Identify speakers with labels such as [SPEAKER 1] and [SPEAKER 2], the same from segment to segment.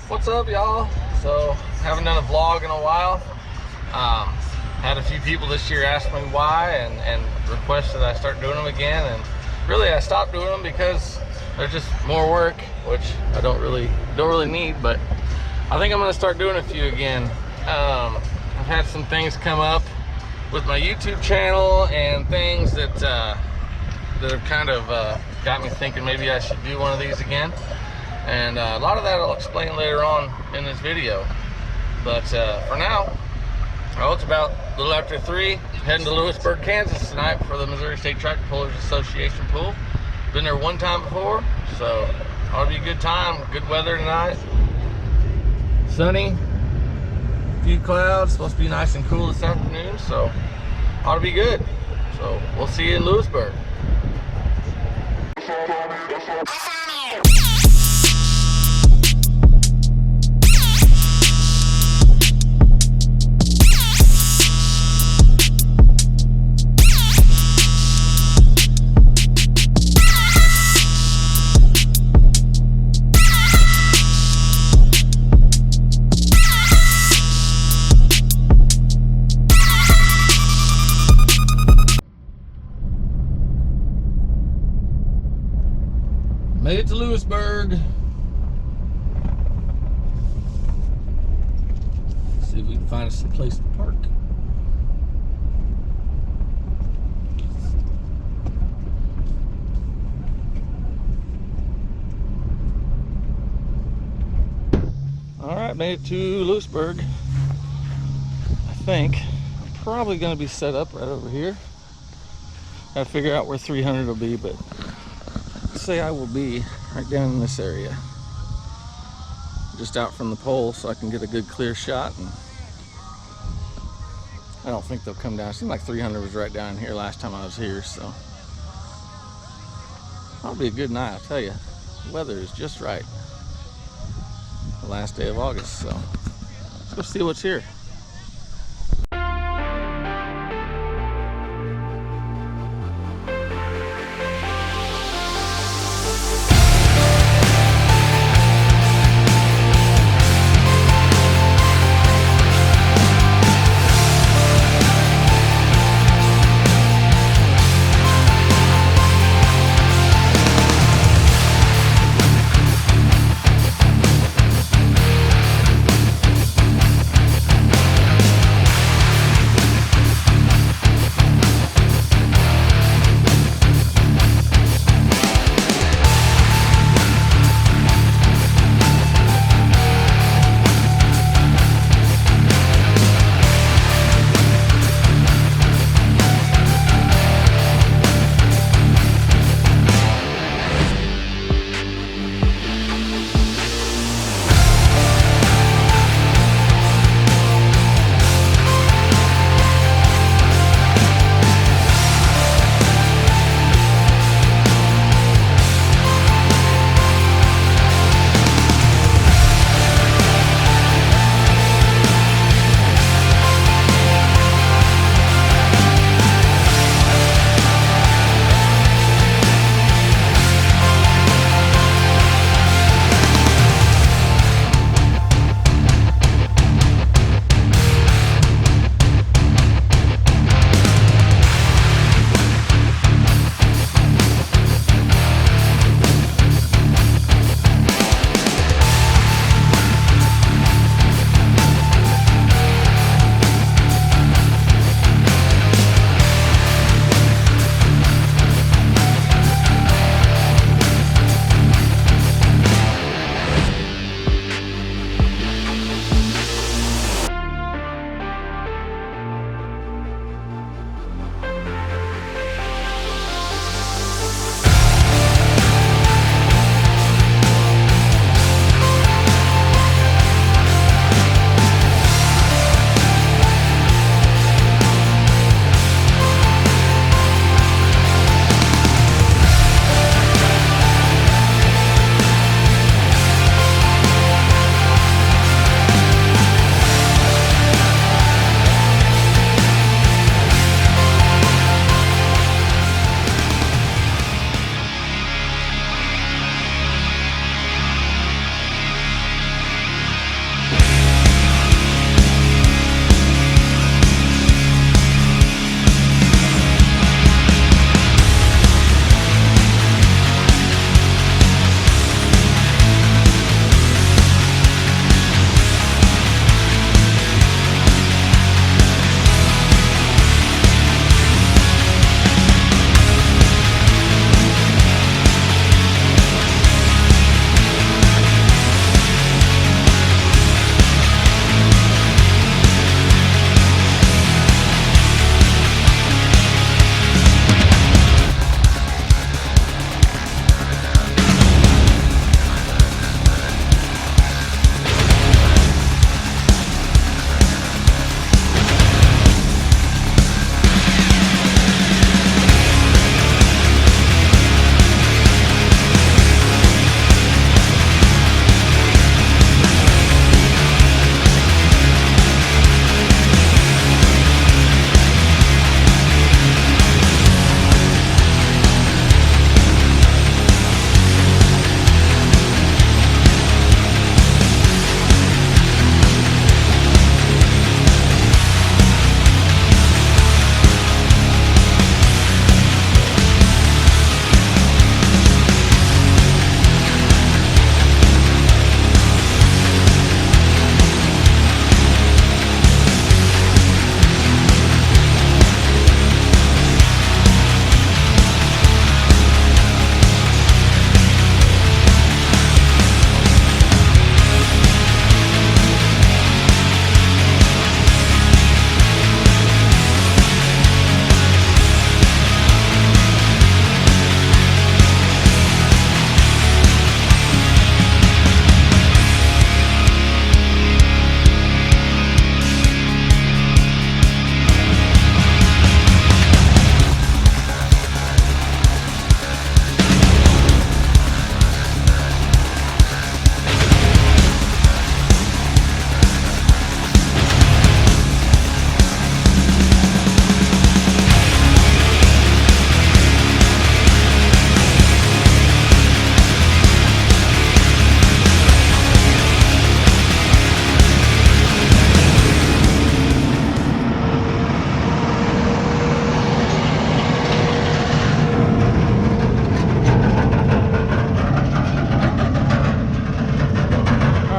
[SPEAKER 1] What's up, y'all? So, haven't done a vlog in a while. Had a few people this year ask me why and requested I start doing them again. And really, I stopped doing them because they're just more work, which I don't really need. But I think I'm gonna start doing a few again. I've had some things come up with my YouTube channel and things that have kind of got me thinking maybe I should do one of these again. And a lot of that I'll explain later on in this video. But for now, it's about a little after 3, heading to Louisburg, Kansas tonight for the Missouri State Tractor Pullers Association pool. Been there one time before, so ought to be a good time. Good weather tonight. Sunny, few clouds, supposed to be nice and cool this afternoon, so ought to be good. So we'll see you in Lewisburg. Made it to Lewisburg. See if we can find us a place to park. All right, made it to Lewisburg. I think I'm probably going to be set up right over here. Gotta figure out where 300 will be, but say I will be right down in this area, just out from the pole, so I can get a good clear shot. And I don't think they'll come down. It seemed like 300 was right down here last time I was here, so that'll be a good night. I'll tell you, the weather is just right. The last day of August, so let's go see what's here.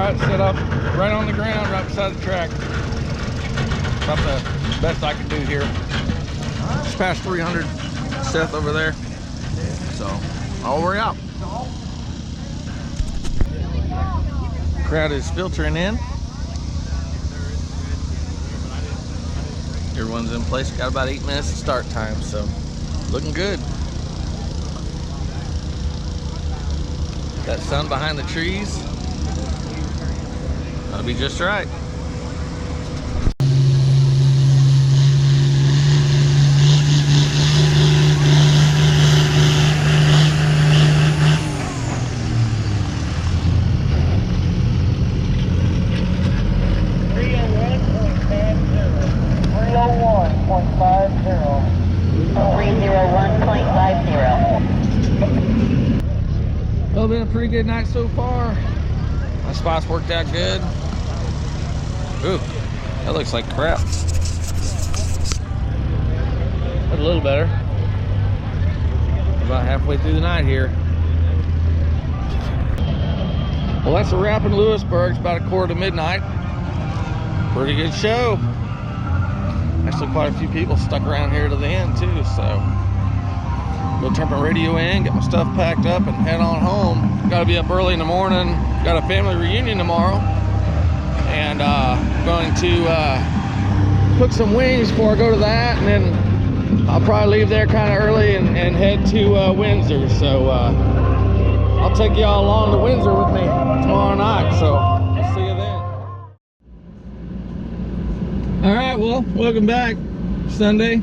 [SPEAKER 1] right set up right on the ground, right beside the track. About the best I can do here. Just past 300 Seth over there. So I'll worry out. Crowd is filtering in. Everyone's in place. Got about 8 minutes to start time, so looking good. That sun behind the trees. That'll be just right. Well, been a pretty good night so far. My spots worked out good. Ooh, that looks like crap. That's a little better. About halfway through the night here. Well, that's a wrap in Lewisburg. It's about 1:45. Pretty good show. Actually, quite a few people stuck around here to the end too, so go turn my radio in, get my stuff packed up, and head on home. Got to be up early in the morning. Got a family reunion tomorrow, and going to cook some wings before I go to that, and then I'll probably leave there kind of early and head to Windsor. So I'll take y'all along to Windsor with me tomorrow night. So I'll see you then. All right, well, welcome back. Sunday,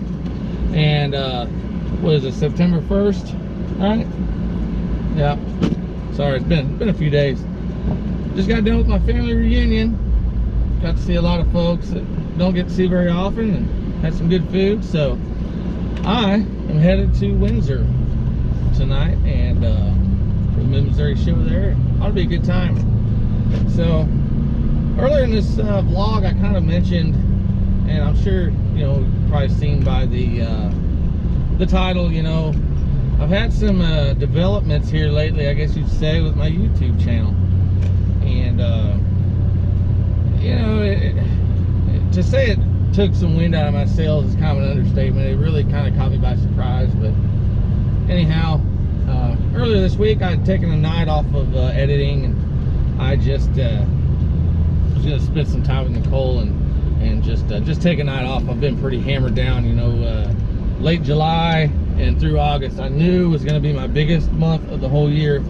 [SPEAKER 1] and what is it, September 1st? All right. Yeah. Sorry, it's been a few days. Just got done with my family reunion. Got to see a lot of folks that don't get to see very often, and had some good food. So I am headed to Windsor tonight, and for the Missouri show there. Ought to be a good time. So earlier in this vlog, I kind of mentioned, and I'm sure you've probably seen by the title, I've had some developments here lately, I guess you'd say, with my YouTube channel. And to say it took some wind out of my sails is kind of an understatement. It really kind of caught me by surprise. But anyhow, earlier this week I had taken a night off of editing, and I just was gonna spend some time with Nicole and just take a night off. I've been pretty hammered down, late July and through August. I knew was going to be my biggest month of the whole year,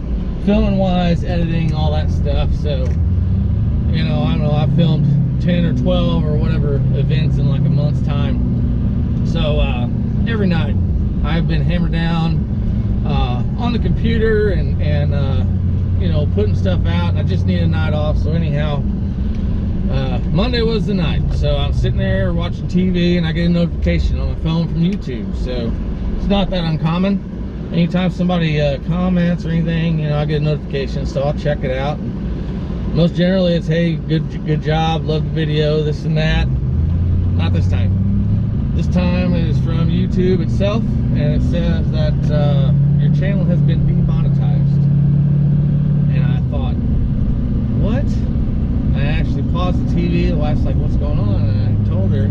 [SPEAKER 1] filming wise, editing, all that stuff. So I don't know, I filmed 10 or 12 or whatever events in like a month's time. So every night I've been hammered down on the computer and putting stuff out, and I just need a night off. So anyhow, Monday was the night. So I'm sitting there watching TV, and I get a notification on my phone from YouTube. So it's not that uncommon. Anytime somebody comments or anything, I get a notification, so I'll check it out. And most generally it's, hey, good job, love the video, this and that. Not this time. This time it is from YouTube itself, and it says that your channel has been demonetized. And I thought, what? I actually paused the TV. The wife's like, what's going on? And I told her,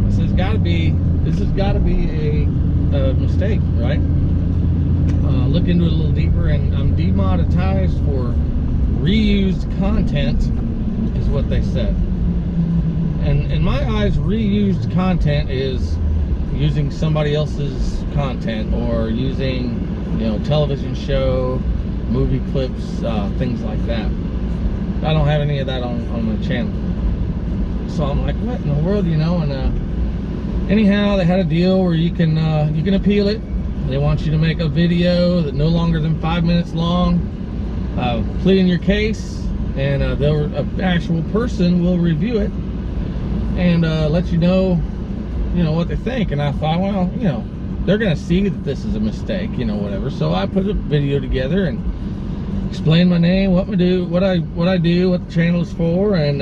[SPEAKER 1] this has got to be a mistake, right? Look into it a little deeper, and I'm demonetized for reused content, is what they said. And in my eyes, reused content is using somebody else's content, or using, television show, movie clips, things like that. I don't have any of that on my channel. So I'm like, what in the world, and anyhow, they had a deal where you can appeal it. They want you to make a video that no longer than 5 minutes long, pleading your case, and an actual person will review it and let you know what they think. And I thought, well, they're gonna see that this is a mistake, whatever. So I put a video together and explain my name, what I do, what the channel is for, and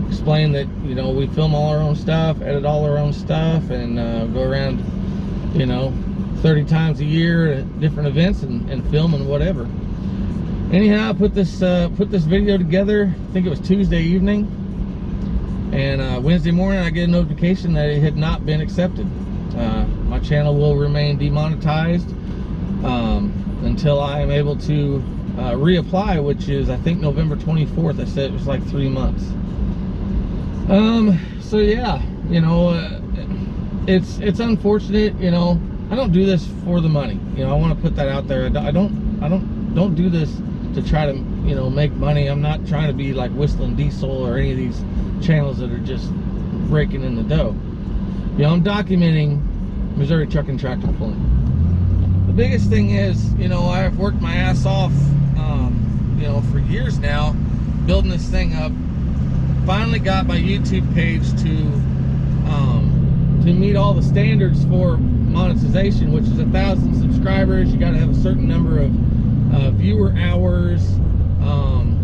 [SPEAKER 1] explain that we film all our own stuff, edit all our own stuff, and go around 30 times a year at different events and film and whatever. anyhow, I put this video together. I think it was Tuesday evening, and Wednesday morning I get a notification that it had not been accepted. My channel will remain demonetized until I am able to reapply, which is, I think, November 24th. I said it was like 3 months. So yeah, you know, it's unfortunate. You know, I don't do this for the money. You know, I want to put that out there. I don't do this to try to, you know, make money. I'm not trying to be like Whistling Diesel or any of these channels that are just breaking in the dough. You know, I'm documenting Missouri truck and tractor pulling. The biggest thing is, you know, I've worked my ass off, you know, for years now, building this thing up. Finally got my YouTube page to meet all the standards for monetization, which is 1,000 subscribers. You got to have a certain number of viewer hours,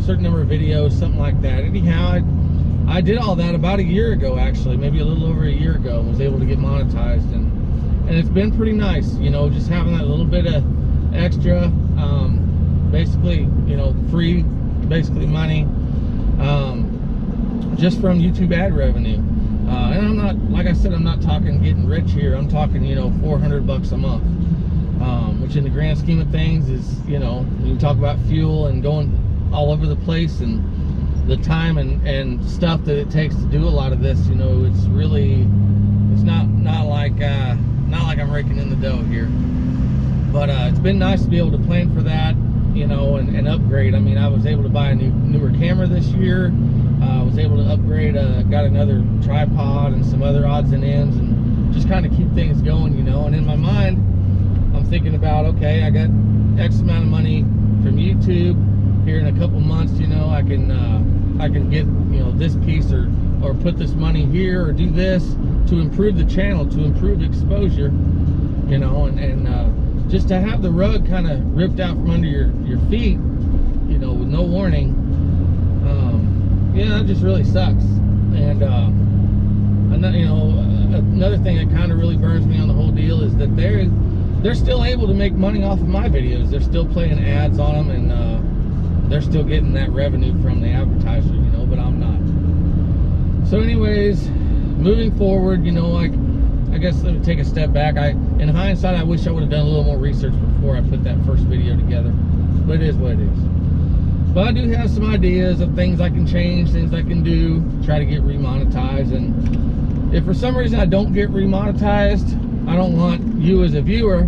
[SPEAKER 1] certain number of videos, something like that. Anyhow, I did all that about a year ago, actually, maybe a little over a year ago, and was able to get monetized, and it's been pretty nice, you know, just having that little bit of extra, basically, you know, free, basically money, just from YouTube ad revenue. And I'm not, like I said, I'm not talking getting rich here. I'm talking, you know, $400 a month, which in the grand scheme of things is, you know, when you talk about fuel and going all over the place and the time and stuff that it takes to do a lot of this, you know, it's really, it's not like I'm raking in the dough here. But it's been nice to be able to plan for that, you know, and upgrade. I mean, I was able to buy a newer camera this year. I was able to upgrade, got another tripod and some other odds and ends, and just kind of keep things going, you know. And in my mind, I'm thinking about, okay, I got X amount of money from YouTube. Here in a couple months, you know, I can get, you know, this piece or put this money here or do this to improve the channel, to improve exposure, you know, and just to have the rug kind of ripped out from under your feet, you know, with no warning, you know, that just really sucks. And you know, another thing that kind of really burns me on the whole deal is that they're still able to make money off of my videos. They're still playing ads on them, and they're still getting that revenue from the advertiser, you know, but I'm not. So anyways, moving forward, you know, I guess let me take a step back. In hindsight, I wish I would have done a little more research before I put that first video together, but it is what it is. But I do have some ideas of things I can change, things I can do, try to get remonetized. And if for some reason I don't get remonetized, I don't want you as a viewer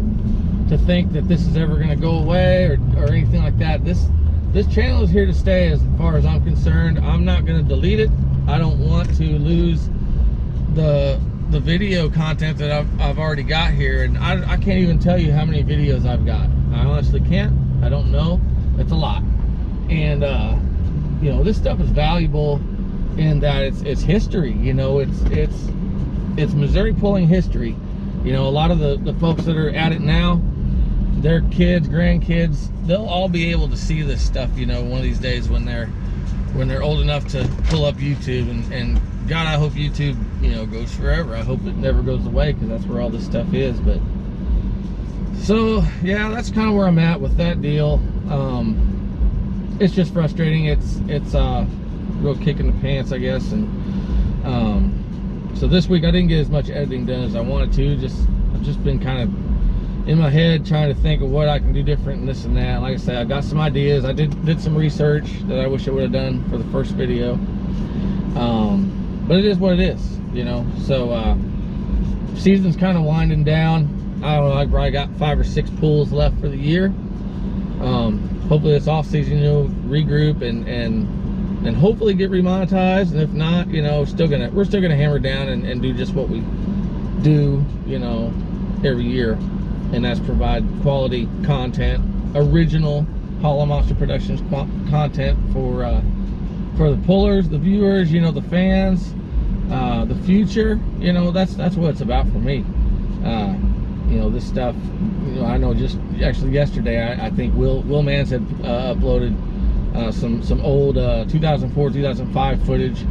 [SPEAKER 1] to think that this is ever going to go away or anything like that. This channel is here to stay as far as I'm concerned. I'm not going to delete it. I don't want to lose the video content that I've already got here. And I can't even tell you how many videos I've got. I honestly can't. I don't know. It's a lot. And you know, this stuff is valuable in that it's history. You know, it's Missouri pulling history. You know, a lot of the folks that are at it now, their kids, grandkids, they'll all be able to see this stuff, you know, one of these days when they're old enough to pull up YouTube. And God, I hope YouTube, you know, goes forever. I hope it never goes away, because that's where all this stuff is. But so yeah, that's kind of where I'm at with that deal. It's just frustrating. It's a real kick in the pants, I guess. And so this week I didn't get as much editing done as I wanted to. I've just been kind of in my head trying to think of what I can do different and this and that. Like I said, I got some ideas. I did some research that I wish I would have done for the first video. But it is what it is, you know. So season's kind of winding down. I don't know, I probably got 5 or 6 pulls left for the year. Hopefully this off season, you know, regroup and hopefully get remonetized. And if not, you know, we're still gonna hammer down and do just what we do, you know, every year, and that's provide quality content, original Hollomonster Productions content for the pullers, the viewers, you know, the fans, the future. You know, that's what it's about for me. You know, this stuff, you know, I know just actually yesterday, I think Will Mans had uploaded some old 2004, 2005 footage.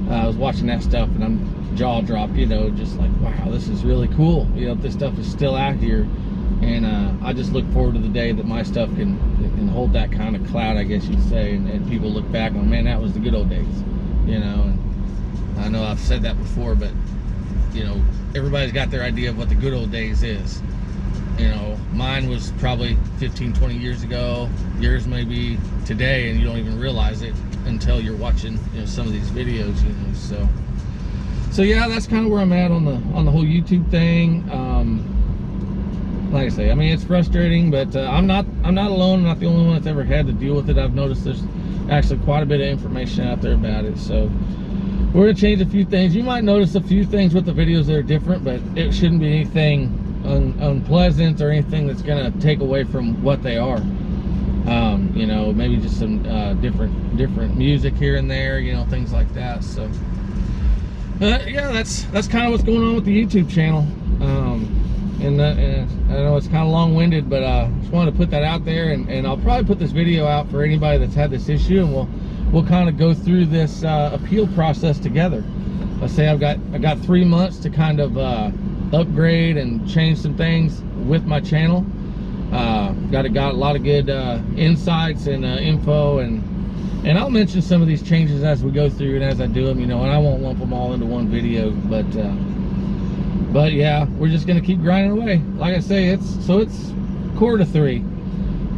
[SPEAKER 1] I was watching that stuff and I'm jaw dropped, you know, just like, wow, this is really cool. You know, this stuff is still out here, and I just look forward to the day that my stuff can and hold that kind of clout, I guess you'd say, and people look back on, man, that was the good old days, you know. And I know I've said that before, but you know, everybody's got their idea of what the good old days is. You know, mine was probably 15, 20 years ago. Yours may be today, and you don't even realize it until you're watching, you know, some of these videos, you know. So yeah, that's kind of where I'm at on the whole YouTube thing. Like I say, I mean, it's frustrating, but I'm not alone. I'm not the only one that's ever had to deal with it. I've noticed there's actually quite a bit of information out there about it. So we're gonna change a few things. You might notice a few things with the videos that are different, but it shouldn't be anything unpleasant or anything that's gonna take away from what they are. You know, maybe just some different music here and there, you know, things like that. So yeah, that's kind of what's going on with the YouTube channel. And I know it's kind of long-winded, but just wanted to put that out there, and I'll probably put this video out for anybody that's had this issue, and we'll kind of go through this appeal process together. Let's say I've got 3 months to kind of upgrade and change some things with my channel. Got a lot of good insights and info, and I'll mention some of these changes as we go through and as I do them, you know, and I won't lump them all into one video, but yeah, we're just gonna keep grinding away. Like I say, it's 2:45.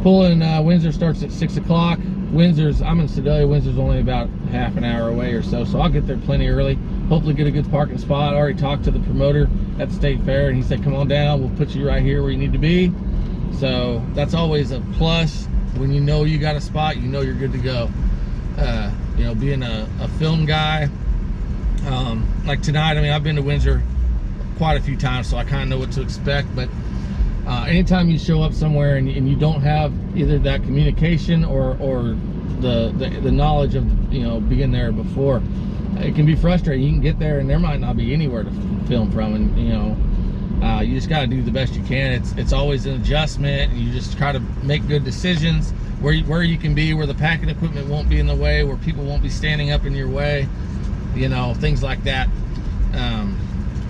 [SPEAKER 1] Pulling Windsor starts at 6 o'clock. I'm in Sedalia. Windsor's only about half an hour away or so I'll get there plenty early. Hopefully get a good parking spot. I already talked to the promoter at the state fair, and he said, come on down, we'll put you right here where you need to be. So that's always a plus. When you know you got a spot, you know you're good to go. You know, being a film guy, like tonight, I mean, I've been to Windsor quite a few times, so I kind of know what to expect. But anytime you show up somewhere and you don't have either that communication or the knowledge of, you know, being there before, it can be frustrating. You can get there and there might not be anywhere to film from, and you know, you just got to do the best you can. It's always an adjustment, and you just try to make good decisions where you can be, where the packing equipment won't be in the way, where people won't be standing up in your way, you know, things like that.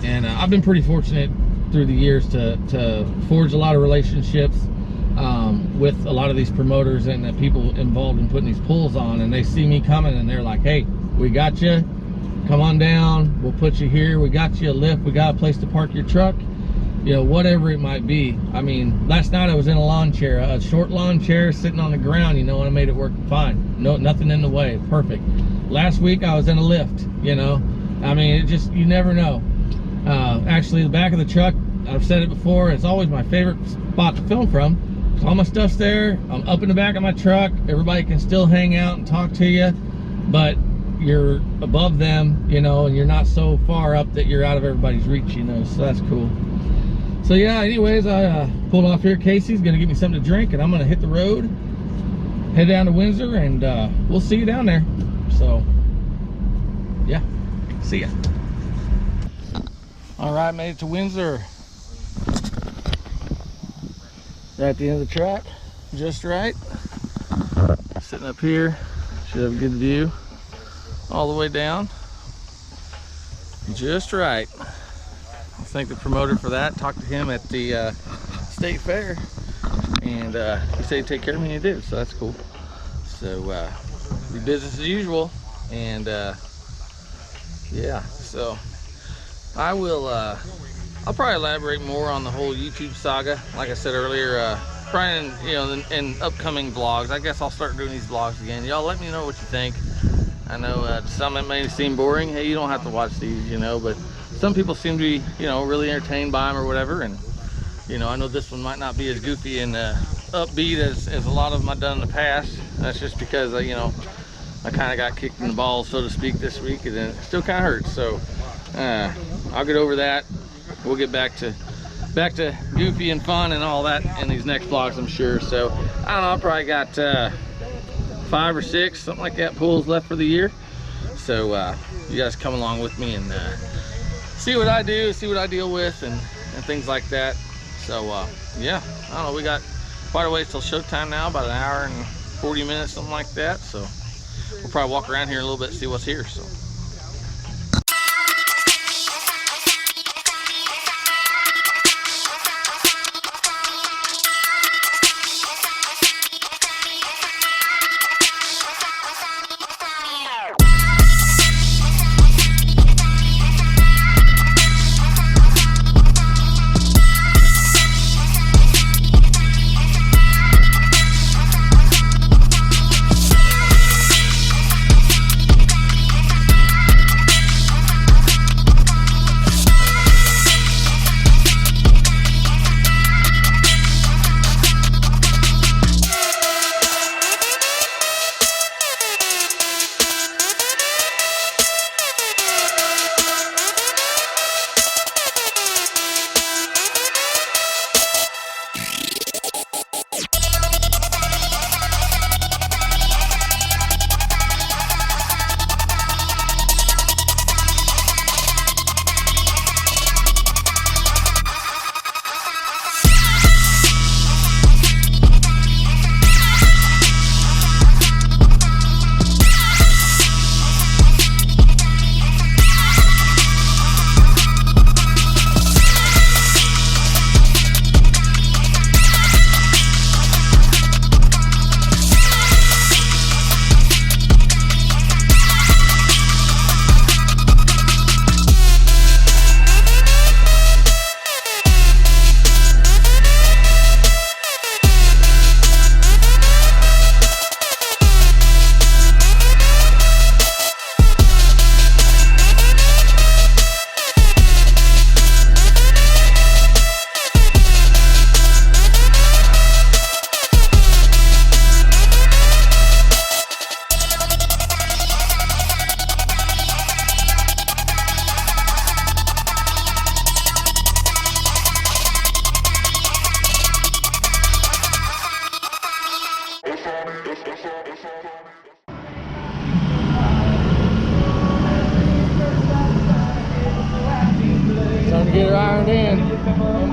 [SPEAKER 1] And I've been pretty fortunate through the years to forge a lot of relationships with a lot of these promoters and the people involved in putting these pulls on, and they see me coming and they're like, hey, we got you, come on down, we'll put you here, we got you a lift, we got a place to park your truck, you know, whatever it might be. I mean, last night I was in a lawn chair, a short lawn chair sitting on the ground, you know, and I made it work fine. No, nothing in the way, perfect. Last week I was in a lift, you know, I mean, it just, you never know. Actually, the back of the truck, I've said it before, it's always my favorite spot to film from. All my stuff's there, I'm up in the back of my truck, everybody can still hang out and talk to you, but you're above them, you know, and you're not so far up that you're out of everybody's reach, you know, so that's cool. So yeah, anyways, I pulled off here. Casey's gonna give me something to drink, and I'm gonna hit the road, head down to Windsor, and we'll see you down there. So yeah, see ya. All right, made it to Windsor. Right at the end of the track, just right. Sitting up here, should have a good view all the way down. Just right. I thank the promoter for that. Talked to him at the state fair, and he said he'd take care of me, and he did, so that's cool. So be business as usual, and yeah, so I will I'll probably elaborate more on the whole YouTube saga, like I said earlier, probably in, you know, in upcoming vlogs. I guess I'll start doing these vlogs again. Y'all let me know what you think. I know some it may seem boring. Hey, you don't have to watch these, you know, but some people seem to be, you know, really entertained by them or whatever. And you know, I know this one might not be as goofy and upbeat as a lot of them I've done in the past. That's just because you know, I kind of got kicked in the balls, so to speak, this week, and it still kind of hurts. So I'll get over that. We'll get back to goofy and fun and all that in these next vlogs, I'm sure. So I don't know, I probably got 5 or 6, something like that, pulls left for the year. So you guys come along with me and see what I do, see what I deal with, and things like that. So yeah, I don't know, we got quite a ways till showtime now, about an hour and 40 minutes, something like that. So we'll probably walk around here a little bit, see what's here. So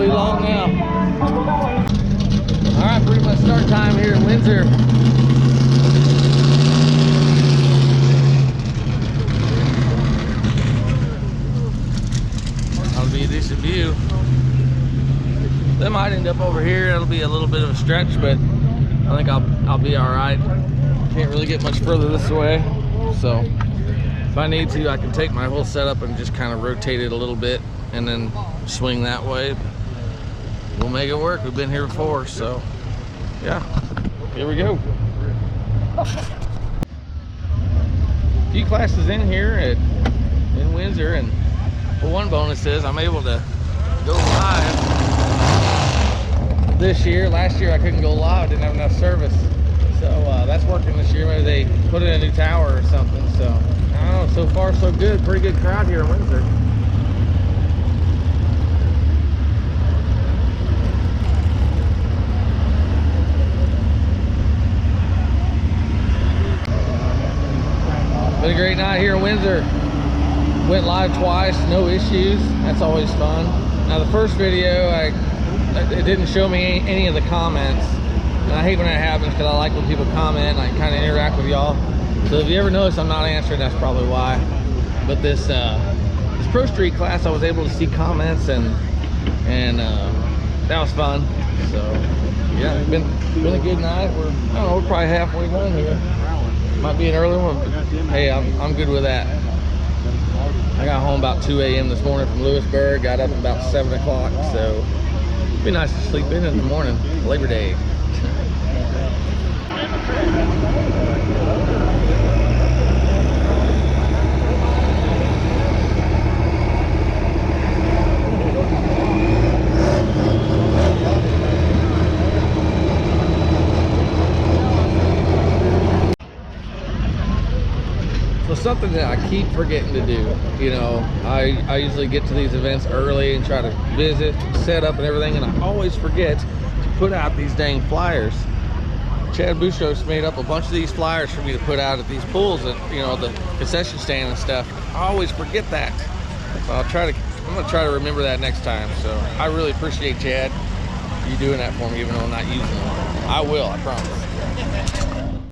[SPEAKER 1] be long now. All right, pretty much start time here in Windsor. That'll be a decent view. They might end up over here. It'll be a little bit of a stretch, but I think I'll be all right. Can't really get much further this way, so if I need to, I can take my whole setup and just kind of rotate it a little bit and then swing that way. We'll make it work. We've been here before, so yeah, here we go. A few classes in here in Windsor, and well, one bonus is I'm able to go live this year. Last year I couldn't go live, didn't have enough service, so that's working this year. Maybe they put in a new tower or something, so I don't know. So far so good. Pretty good crowd here in Windsor. Been a great night here in Windsor. Went live twice, no issues. That's always fun. Now the first video, it didn't show me any of the comments, and I hate when that happens because I like when people comment and I kind of interact with y'all. So if you ever notice I'm not answering, that's probably why. But this Pro Street class, I was able to see comments, and that was fun. So yeah, been a good night. We're probably halfway done here. Might be an early one, but hey, I'm good with that. I got home about 2 a.m. this morning from Lewisburg, got up about 7 o'clock, so it'd be nice to sleep in the morning, Labor Day. So something that I keep forgetting to do, you know, I usually get to these events early and try to visit, set up and everything, and I always forget to put out these dang flyers. Chad Bouchos made up a bunch of these flyers for me to put out at these pools and, you know, the concession stand and stuff. I always forget that. So I'm gonna try to remember that next time. So I really appreciate Chad, you doing that for me, even though I'm not using them. I will, I promise.